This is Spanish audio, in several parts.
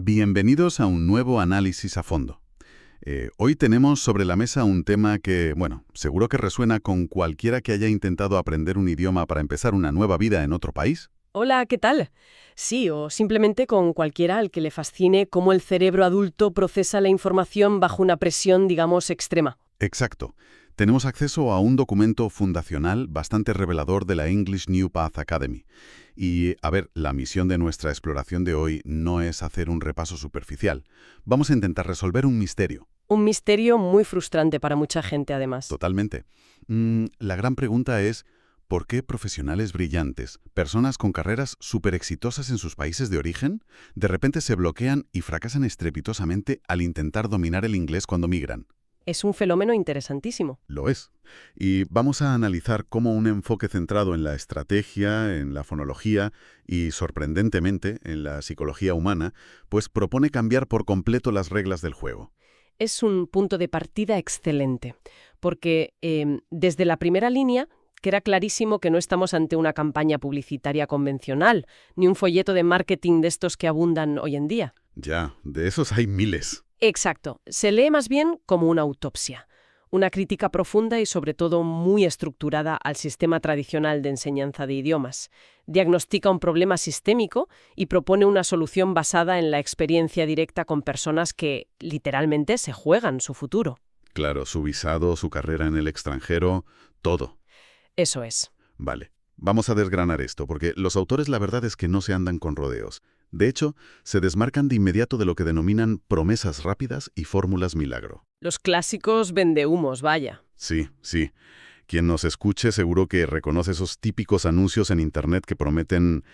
Bienvenidos a un nuevo análisis a fondo. Hoy tenemos sobre la mesa un tema que, bueno, seguro que resuena con cualquiera que haya intentado aprender un idioma para empezar una nueva vida en otro país. Hola, ¿qué tal? Sí, o simplemente con cualquiera al que le fascine cómo el cerebro adulto procesa la información bajo una presión, digamos, extrema. Exacto. Tenemos acceso a un documento fundacional bastante revelador de la English New Path Academy. Y, a ver, la misión de nuestra exploración de hoy no es hacer un repaso superficial. Vamos a intentar resolver un misterio. Un misterio muy frustrante para mucha gente, además. Totalmente. La gran pregunta es, ¿por qué profesionales brillantes, personas con carreras súper exitosas en sus países de origen, de repente se bloquean y fracasan estrepitosamente al intentar dominar el inglés cuando migran? Es un fenómeno interesantísimo. Lo es. Y vamos a analizar cómo un enfoque centrado en la estrategia, en la fonología y, sorprendentemente, en la psicología humana, pues propone cambiar por completo las reglas del juego. Es un punto de partida excelente, porque desde la primera línea queda clarísimo que no estamos ante una campaña publicitaria convencional, ni un folleto de marketing de estos que abundan hoy en día. Ya, de esos hay miles. Exacto. Se lee más bien como una autopsia, una crítica profunda y sobre todo muy estructurada al sistema tradicional de enseñanza de idiomas. Diagnostica un problema sistémico y propone una solución basada en la experiencia directa con personas que literalmente se juegan su futuro. Claro, su visado, su carrera en el extranjero, todo. Eso es. Vale, vamos a desgranar esto, porque los autores la verdad es que no se andan con rodeos. De hecho, se desmarcan de inmediato de lo que denominan promesas rápidas y fórmulas milagro. Los clásicos vendehumos, vaya. Sí, sí. Quien nos escuche seguro que reconoce esos típicos anuncios en Internet que prometen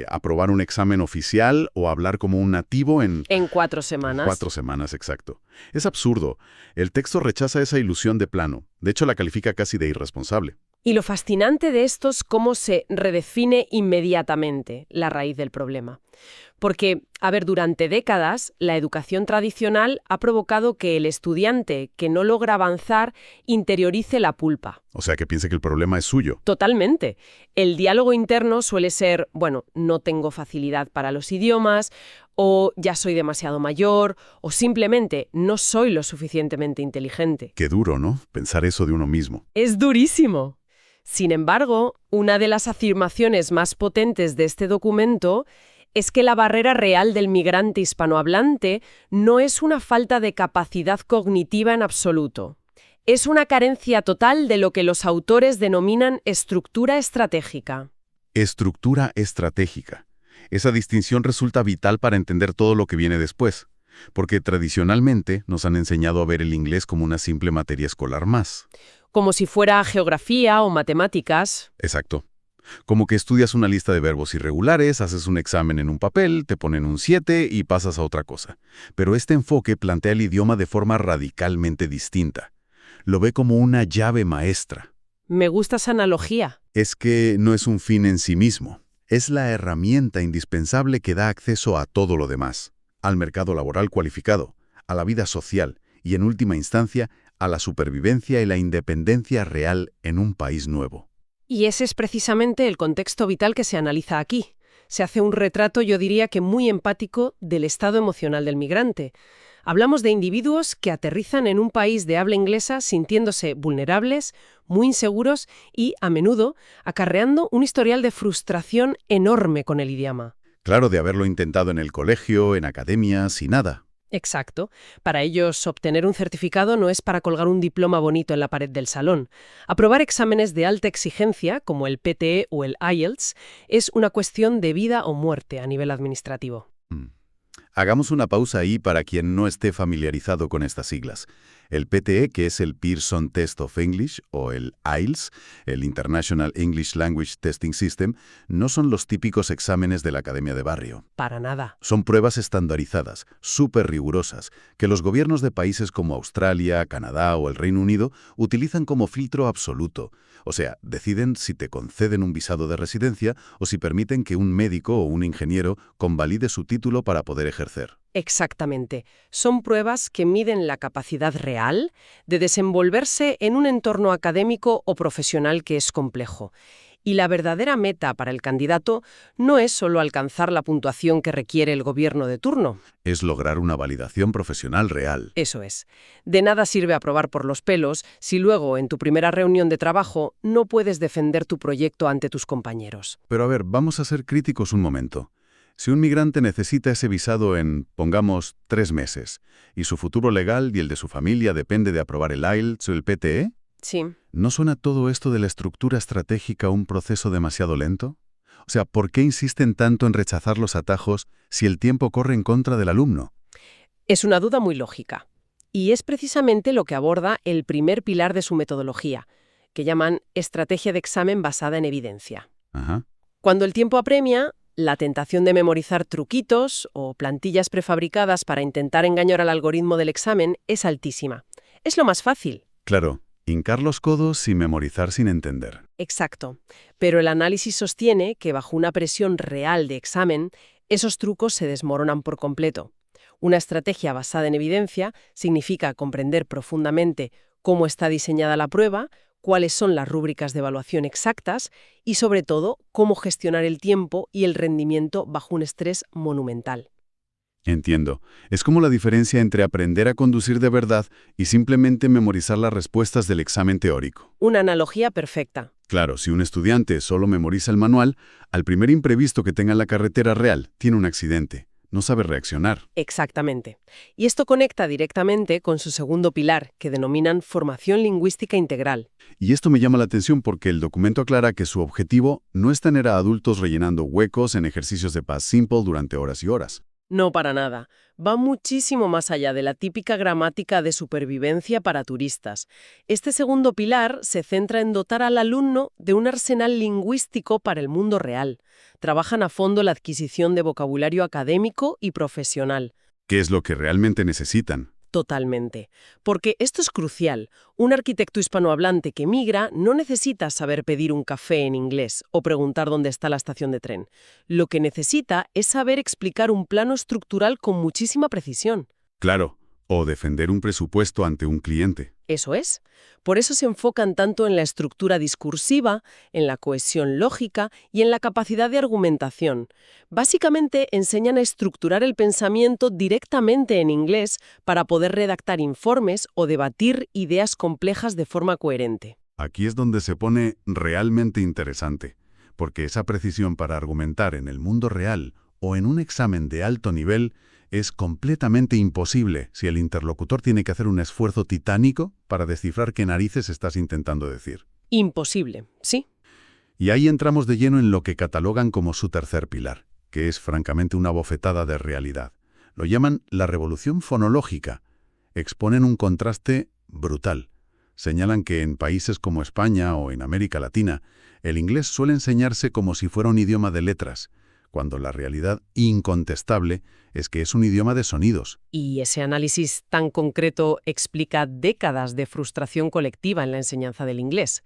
aprobar un examen oficial o hablar como un nativo en... En 4 semanas. 4 semanas, exacto. Es absurdo. El texto rechaza esa ilusión de plano. De hecho, la califica casi de irresponsable. Y lo fascinante de esto es cómo se redefine inmediatamente la raíz del problema. Porque, a ver, durante décadas, la educación tradicional ha provocado que el estudiante que no logra avanzar interiorice la culpa. O sea, que piense que el problema es suyo. Totalmente. El diálogo interno suele ser, bueno, no tengo facilidad para los idiomas, o ya soy demasiado mayor, o simplemente no soy lo suficientemente inteligente. Qué duro, ¿no? Pensar eso de uno mismo. Es durísimo. Sin embargo, una de las afirmaciones más potentes de este documento es que la barrera real del migrante hispanohablante no es una falta de capacidad cognitiva en absoluto. Es una carencia total de lo que los autores denominan estructura estratégica. Estructura estratégica. Esa distinción resulta vital para entender todo lo que viene después, porque tradicionalmente nos han enseñado a ver el inglés como una simple materia escolar más. Como si fuera geografía o matemáticas. Exacto. Como que estudias una lista de verbos irregulares, haces un examen en un papel, te ponen un 7 y pasas a otra cosa. Pero este enfoque plantea el idioma de forma radicalmente distinta. Lo ve como una llave maestra. Me gusta esa analogía. Es que no es un fin en sí mismo. Es la herramienta indispensable que da acceso a todo lo demás. Al mercado laboral cualificado, a la vida social y, en última instancia, a la supervivencia y la independencia real en un país nuevo. Y ese es precisamente el contexto vital que se analiza aquí. Se hace un retrato, yo diría que muy empático, del estado emocional del migrante. Hablamos de individuos que aterrizan en un país de habla inglesa sintiéndose vulnerables, muy inseguros y, a menudo, acarreando un historial de frustración enorme con el idioma. Claro, de haberlo intentado en el colegio, en academias y nada. Exacto. Para ellos, obtener un certificado no es para colgar un diploma bonito en la pared del salón. Aprobar exámenes de alta exigencia, como el PTE o el IELTS, es una cuestión de vida o muerte a nivel administrativo. Hagamos una pausa ahí para quien no esté familiarizado con estas siglas. El PTE, que es el Pearson Test of English, o el IELTS, el International English Language Testing System, no son los típicos exámenes de la academia de barrio. Para nada. Son pruebas estandarizadas, súper rigurosas, que los gobiernos de países como Australia, Canadá o el Reino Unido utilizan como filtro absoluto. O sea, deciden si te conceden un visado de residencia o si permiten que un médico o un ingeniero convalide su título para poder ejercer. Exactamente. Son pruebas que miden la capacidad real de desenvolverse en un entorno académico o profesional que es complejo. Y la verdadera meta para el candidato no es solo alcanzar la puntuación que requiere el gobierno de turno. Es lograr una validación profesional real. Eso es. De nada sirve aprobar por los pelos si luego, en tu primera reunión de trabajo, no puedes defender tu proyecto ante tus compañeros. Pero a ver, vamos a ser críticos un momento. Si un migrante necesita ese visado en, pongamos, 3 meses, y su futuro legal y el de su familia depende de aprobar el IELTS o el PTE, Sí. ¿no suena todo esto de la estructura estratégica un proceso demasiado lento? O sea, ¿por qué insisten tanto en rechazar los atajos si el tiempo corre en contra del alumno? Es una duda muy lógica. Y es precisamente lo que aborda el primer pilar de su metodología, que llaman estrategia de examen basada en evidencia. Ajá. Cuando el tiempo apremia, la tentación de memorizar truquitos o plantillas prefabricadas para intentar engañar al algoritmo del examen es altísima. Es lo más fácil. Claro, hincar los codos y memorizar sin entender. Exacto. Pero el análisis sostiene que bajo una presión real de examen, esos trucos se desmoronan por completo. Una estrategia basada en evidencia significa comprender profundamente cómo está diseñada la prueba, cuáles son las rúbricas de evaluación exactas y, sobre todo, cómo gestionar el tiempo y el rendimiento bajo un estrés monumental. Entiendo. Es como la diferencia entre aprender a conducir de verdad y simplemente memorizar las respuestas del examen teórico. Una analogía perfecta. Claro, si un estudiante solo memoriza el manual, al primer imprevisto que tenga en la carretera real, tiene un accidente. No sabe reaccionar. Exactamente. Y esto conecta directamente con su segundo pilar, que denominan formación lingüística integral. Y esto me llama la atención porque el documento aclara que su objetivo no es tener a adultos rellenando huecos en ejercicios de past simple durante horas y horas. No para nada. Va muchísimo más allá de la típica gramática de supervivencia para turistas. Este segundo pilar se centra en dotar al alumno de un arsenal lingüístico para el mundo real. Trabajan a fondo la adquisición de vocabulario académico y profesional. ¿Qué es lo que realmente necesitan? Totalmente. Porque esto es crucial. Un arquitecto hispanohablante que migra no necesita saber pedir un café en inglés o preguntar dónde está la estación de tren. Lo que necesita es saber explicar un plano estructural con muchísima precisión. Claro, o defender un presupuesto ante un cliente. Eso es. Por eso se enfocan tanto en la estructura discursiva, en la cohesión lógica y en la capacidad de argumentación. Básicamente enseñan a estructurar el pensamiento directamente en inglés para poder redactar informes o debatir ideas complejas de forma coherente. Aquí es donde se pone realmente interesante, porque esa precisión para argumentar en el mundo real o en un examen de alto nivel es completamente imposible si el interlocutor tiene que hacer un esfuerzo titánico para descifrar qué narices estás intentando decir. Imposible, ¿sí? Y ahí entramos de lleno en lo que catalogan como su tercer pilar, que es francamente una bofetada de realidad. Lo llaman la revolución fonológica. Exponen un contraste brutal. Señalan que en países como España o en América Latina, el inglés suele enseñarse como si fuera un idioma de letras, cuando la realidad incontestable es que es un idioma de sonidos. Y ese análisis tan concreto explica décadas de frustración colectiva en la enseñanza del inglés.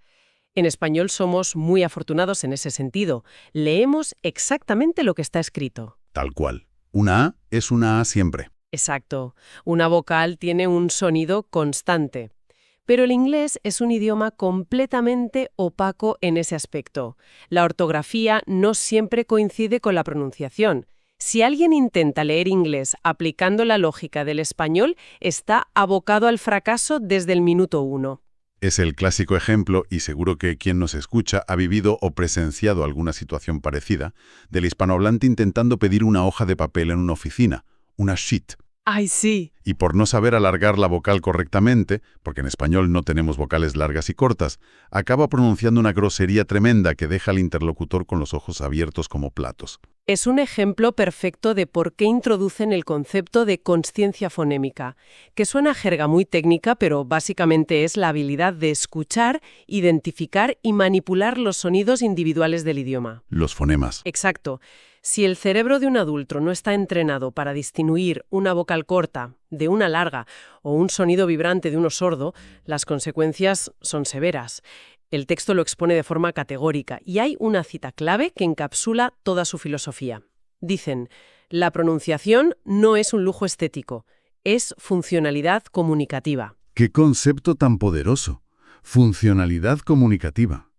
En español somos muy afortunados en ese sentido. Leemos exactamente lo que está escrito. Tal cual. Una A es una A siempre. Exacto. Una vocal tiene un sonido constante. Pero el inglés es un idioma completamente opaco en ese aspecto. La ortografía no siempre coincide con la pronunciación. Si alguien intenta leer inglés aplicando la lógica del español, está abocado al fracaso desde el minuto 1. Es el clásico ejemplo, y seguro que quien nos escucha ha vivido o presenciado alguna situación parecida, del hispanohablante intentando pedir una hoja de papel en una oficina, una sheet. ¡Ay, sí! Y por no saber alargar la vocal correctamente, porque en español no tenemos vocales largas y cortas, acaba pronunciando una grosería tremenda que deja al interlocutor con los ojos abiertos como platos. Es un ejemplo perfecto de por qué introducen el concepto de consciencia fonémica, que suena a jerga muy técnica, pero básicamente es la habilidad de escuchar, identificar y manipular los sonidos individuales del idioma. Los fonemas. Exacto. Si el cerebro de un adulto no está entrenado para distinguir una vocal corta de una larga o un sonido vibrante de uno sordo, las consecuencias son severas. El texto lo expone de forma categórica y hay una cita clave que encapsula toda su filosofía. Dicen, la pronunciación no es un lujo estético, es funcionalidad comunicativa. ¡Qué concepto tan poderoso! Funcionalidad comunicativa.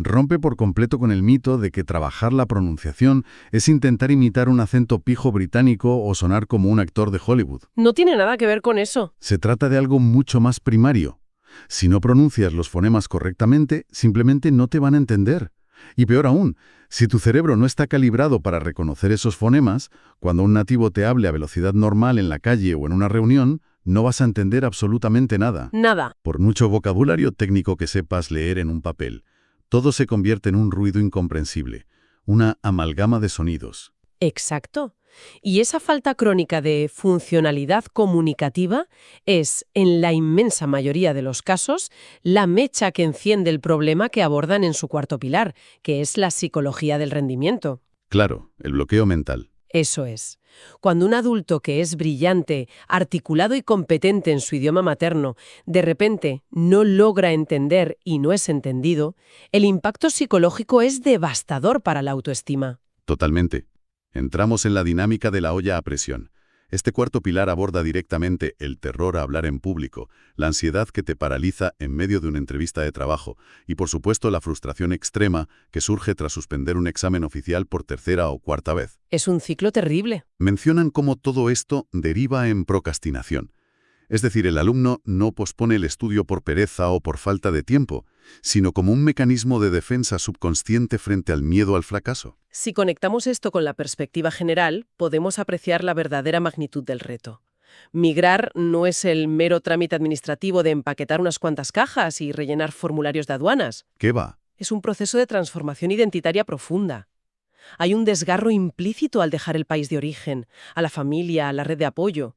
Rompe por completo con el mito de que trabajar la pronunciación es intentar imitar un acento pijo británico o sonar como un actor de Hollywood. No tiene nada que ver con eso. Se trata de algo mucho más primario. Si no pronuncias los fonemas correctamente, simplemente no te van a entender. Y peor aún, si tu cerebro no está calibrado para reconocer esos fonemas, cuando un nativo te hable a velocidad normal en la calle o en una reunión, no vas a entender absolutamente nada. Nada. Por mucho vocabulario técnico que sepas leer en un papel, todo se convierte en un ruido incomprensible, una amalgama de sonidos. Exacto. Y esa falta crónica de funcionalidad comunicativa es, en la inmensa mayoría de los casos, la mecha que enciende el problema que abordan en su cuarto pilar, que es la psicología del rendimiento. Claro, el bloqueo mental. Eso es. Cuando un adulto que es brillante, articulado y competente en su idioma materno, de repente no logra entender y no es entendido, el impacto psicológico es devastador para la autoestima. Totalmente. Entramos en la dinámica de la olla a presión. Este cuarto pilar aborda directamente el terror a hablar en público, la ansiedad que te paraliza en medio de una entrevista de trabajo y, por supuesto, la frustración extrema que surge tras suspender un examen oficial por tercera o cuarta vez. Es un ciclo terrible. Mencionan cómo todo esto deriva en procrastinación. Es decir, el alumno no pospone el estudio por pereza o por falta de tiempo, sino como un mecanismo de defensa subconsciente frente al miedo al fracaso. Si conectamos esto con la perspectiva general, podemos apreciar la verdadera magnitud del reto. Migrar no es el mero trámite administrativo de empaquetar unas cuantas cajas y rellenar formularios de aduanas. ¿Qué va? Es un proceso de transformación identitaria profunda. Hay un desgarro implícito al dejar el país de origen, a la familia, a la red de apoyo.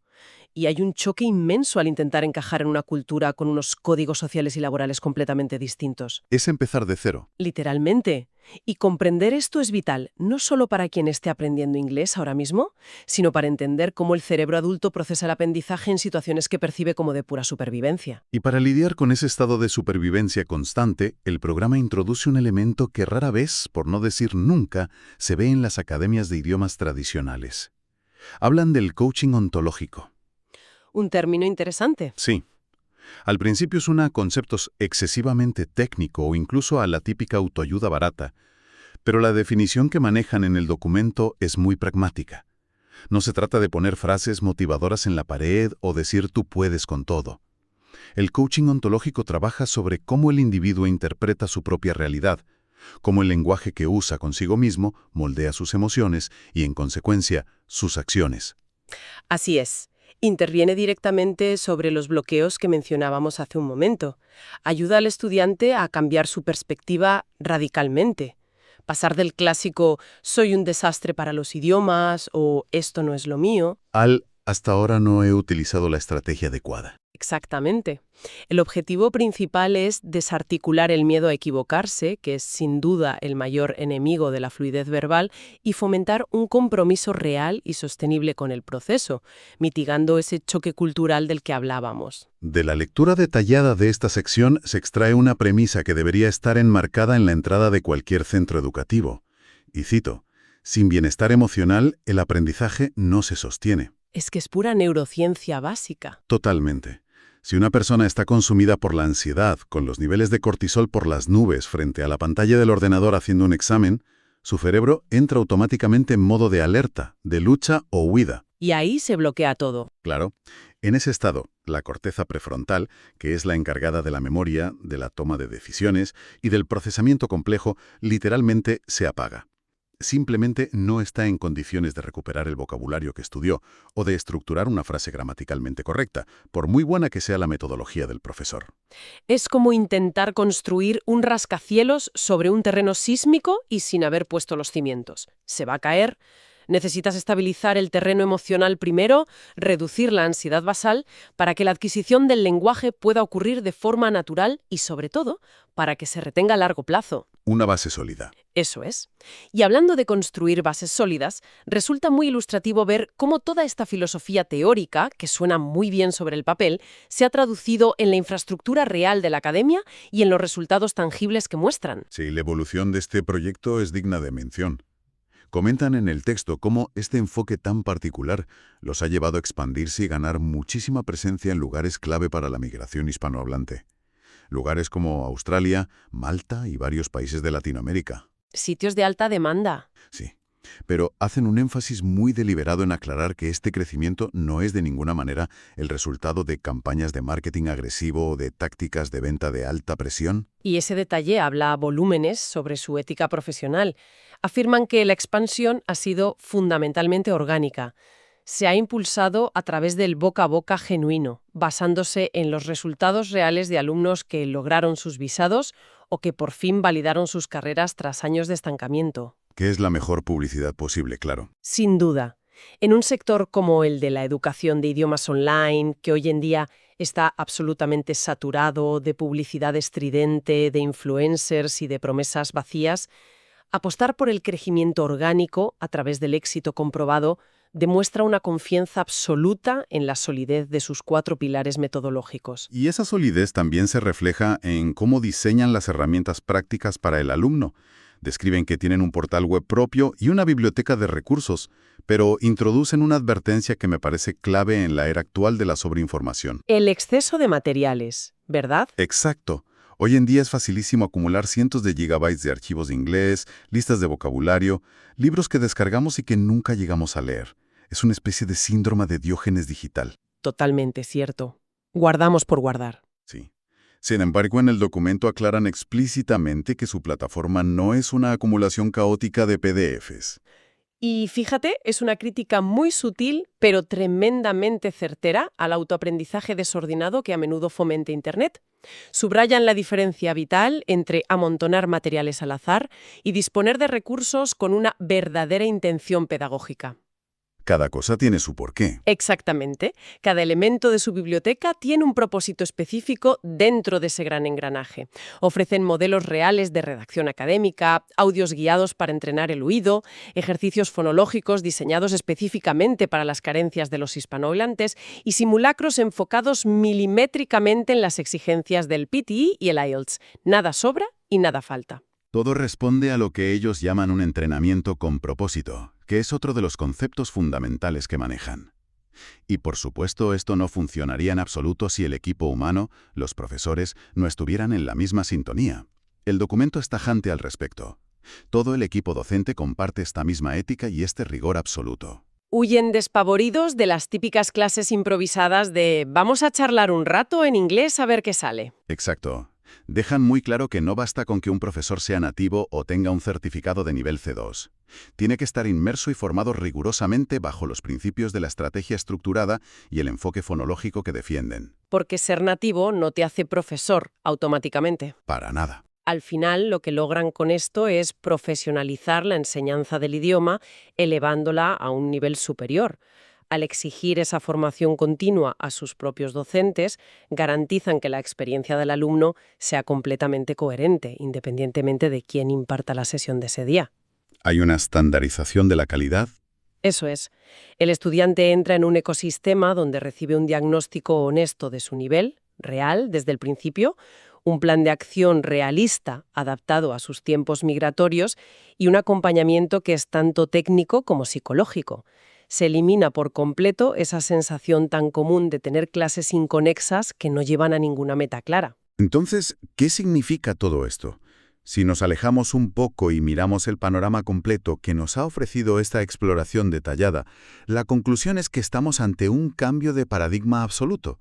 Y hay un choque inmenso al intentar encajar en una cultura con unos códigos sociales y laborales completamente distintos. Es empezar de cero. Literalmente. Y comprender esto es vital, no solo para quien esté aprendiendo inglés ahora mismo, sino para entender cómo el cerebro adulto procesa el aprendizaje en situaciones que percibe como de pura supervivencia. Y para lidiar con ese estado de supervivencia constante, el programa introduce un elemento que rara vez, por no decir nunca, se ve en las academias de idiomas tradicionales. Hablan del coaching ontológico. Un término interesante. Sí. Al principio suena a conceptos excesivamente técnico o incluso a la típica autoayuda barata, pero la definición que manejan en el documento es muy pragmática. No se trata de poner frases motivadoras en la pared o decir tú puedes con todo. El coaching ontológico trabaja sobre cómo el individuo interpreta su propia realidad, cómo el lenguaje que usa consigo mismo moldea sus emociones y, en consecuencia, sus acciones. Así es. Interviene directamente sobre los bloqueos que mencionábamos hace un momento. Ayuda al estudiante a cambiar su perspectiva radicalmente. Pasar del clásico «soy un desastre para los idiomas» o «esto no es lo mío». Hasta ahora no he utilizado la estrategia adecuada. Exactamente. El objetivo principal es desarticular el miedo a equivocarse, que es sin duda el mayor enemigo de la fluidez verbal, y fomentar un compromiso real y sostenible con el proceso, mitigando ese choque cultural del que hablábamos. De la lectura detallada de esta sección se extrae una premisa que debería estar enmarcada en la entrada de cualquier centro educativo. Y cito, sin bienestar emocional, el aprendizaje no se sostiene. Es que es pura neurociencia básica. Totalmente. Si una persona está consumida por la ansiedad, con los niveles de cortisol por las nubes frente a la pantalla del ordenador haciendo un examen, su cerebro entra automáticamente en modo de alerta, de lucha o huida. Y ahí se bloquea todo. Claro. En ese estado, la corteza prefrontal, que es la encargada de la memoria, de la toma de decisiones y del procesamiento complejo, literalmente se apaga. Simplemente no está en condiciones de recuperar el vocabulario que estudió o de estructurar una frase gramaticalmente correcta, por muy buena que sea la metodología del profesor. Es como intentar construir un rascacielos sobre un terreno sísmico y sin haber puesto los cimientos. Se va a caer. Necesitas estabilizar el terreno emocional primero, reducir la ansiedad basal, para que la adquisición del lenguaje pueda ocurrir de forma natural y, sobre todo, para que se retenga a largo plazo. Una base sólida. Eso es. Y hablando de construir bases sólidas, resulta muy ilustrativo ver cómo toda esta filosofía teórica, que suena muy bien sobre el papel, se ha traducido en la infraestructura real de la academia y en los resultados tangibles que muestran. Sí, la evolución de este proyecto es digna de mención. Comentan en el texto cómo este enfoque tan particular los ha llevado a expandirse y ganar muchísima presencia en lugares clave para la migración hispanohablante. lugares como Australia, Malta y varios países de Latinoamérica. Sitios de alta demanda. Sí. Pero hacen un énfasis muy deliberado en aclarar que este crecimiento no es de ninguna manera el resultado de campañas de marketing agresivo o de tácticas de venta de alta presión. Y ese detalle habla a volúmenes sobre su ética profesional. Afirman que la expansión ha sido fundamentalmente orgánica. Se ha impulsado a través del boca a boca genuino, basándose en los resultados reales de alumnos que lograron sus visados o que por fin validaron sus carreras tras años de estancamiento. Que es la mejor publicidad posible, claro. Sin duda. En un sector como el de la educación de idiomas online, que hoy en día está absolutamente saturado de publicidad estridente, de influencers y de promesas vacías, apostar por el crecimiento orgánico a través del éxito comprobado demuestra una confianza absoluta en la solidez de sus 4 pilares metodológicos. Y esa solidez también se refleja en cómo diseñan las herramientas prácticas para el alumno. Describen que tienen un portal web propio y una biblioteca de recursos, pero introducen una advertencia que me parece clave en la era actual de la sobreinformación. El exceso de materiales, ¿verdad? Exacto. Hoy en día es facilísimo acumular cientos de gigabytes de archivos de inglés, listas de vocabulario, libros que descargamos y que nunca llegamos a leer. Es una especie de síndrome de Diógenes digital. Totalmente cierto. Guardamos por guardar. Sí. Sin embargo, en el documento aclaran explícitamente que su plataforma no es una acumulación caótica de PDFs. Y fíjate, es una crítica muy sutil, pero tremendamente certera al autoaprendizaje desordenado que a menudo fomenta Internet. Subrayan la diferencia vital entre amontonar materiales al azar y disponer de recursos con una verdadera intención pedagógica. Cada cosa tiene su porqué. Exactamente. Cada elemento de su biblioteca tiene un propósito específico dentro de ese gran engranaje. Ofrecen modelos reales de redacción académica, audios guiados para entrenar el oído, ejercicios fonológicos diseñados específicamente para las carencias de los hispanohablantes y simulacros enfocados milimétricamente en las exigencias del PTE y el IELTS. Nada sobra y nada falta. Todo responde a lo que ellos llaman un entrenamiento con propósito, que es otro de los conceptos fundamentales que manejan. Y por supuesto, esto no funcionaría en absoluto si el equipo humano, los profesores, no estuvieran en la misma sintonía. El documento es tajante al respecto. Todo el equipo docente comparte esta misma ética y este rigor absoluto. Huyen despavoridos de las típicas clases improvisadas de «vamos a charlar un rato en inglés a ver qué sale». Exacto. Dejan muy claro que no basta con que un profesor sea nativo o tenga un certificado de nivel C2. Tiene que estar inmerso y formado rigurosamente bajo los principios de la estrategia estructurada y el enfoque fonológico que defienden. Porque ser nativo no te hace profesor automáticamente. Para nada. Al final, lo que logran con esto es profesionalizar la enseñanza del idioma, elevándola a un nivel superior. Al exigir esa formación continua a sus propios docentes, garantizan que la experiencia del alumno sea completamente coherente, independientemente de quién imparta la sesión de ese día. ¿Hay una estandarización de la calidad? Eso es. El estudiante entra en un ecosistema donde recibe un diagnóstico honesto de su nivel, real, desde el principio, un plan de acción realista adaptado a sus tiempos migratorios y un acompañamiento que es tanto técnico como psicológico. Se elimina por completo esa sensación tan común de tener clases inconexas que no llevan a ninguna meta clara. Entonces, ¿qué significa todo esto? Si nos alejamos un poco y miramos el panorama completo que nos ha ofrecido esta exploración detallada, la conclusión es que estamos ante un cambio de paradigma absoluto.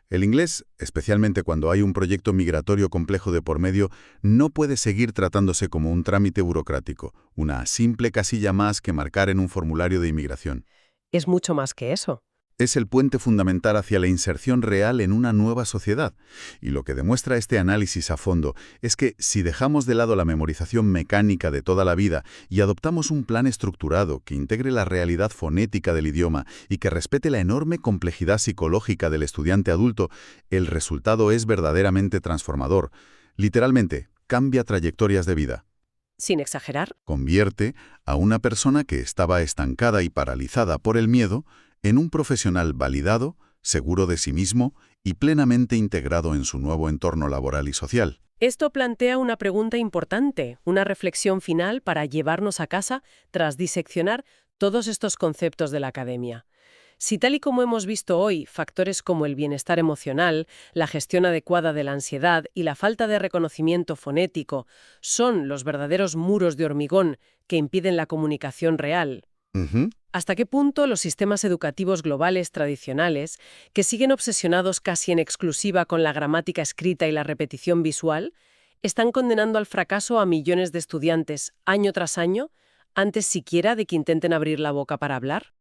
El inglés, especialmente cuando hay un proyecto migratorio complejo de por medio, no puede seguir tratándose como un trámite burocrático, una simple casilla más que marcar en un formulario de inmigración. Es mucho más que eso. Es el puente fundamental hacia la inserción real en una nueva sociedad. Y lo que demuestra este análisis a fondo es que si dejamos de lado la memorización mecánica de toda la vida y adoptamos un plan estructurado que integre la realidad fonética del idioma y que respete la enorme complejidad psicológica del estudiante adulto, el resultado es verdaderamente transformador. Literalmente, cambia trayectorias de vida. Sin exagerar. Convierte a una persona que estaba estancada y paralizada por el miedo en un profesional validado, seguro de sí mismo y plenamente integrado en su nuevo entorno laboral y social. Esto plantea una pregunta importante, una reflexión final para llevarnos a casa tras diseccionar todos estos conceptos de la academia. Si tal y como hemos visto hoy, factores como el bienestar emocional, la gestión adecuada de la ansiedad y la falta de reconocimiento fonético son los verdaderos muros de hormigón que impiden la comunicación real, Ujú. ¿hasta qué punto los sistemas educativos globales tradicionales, que siguen obsesionados casi en exclusiva con la gramática escrita y la repetición visual, están condenando al fracaso a millones de estudiantes año tras año, antes siquiera de que intenten abrir la boca para hablar?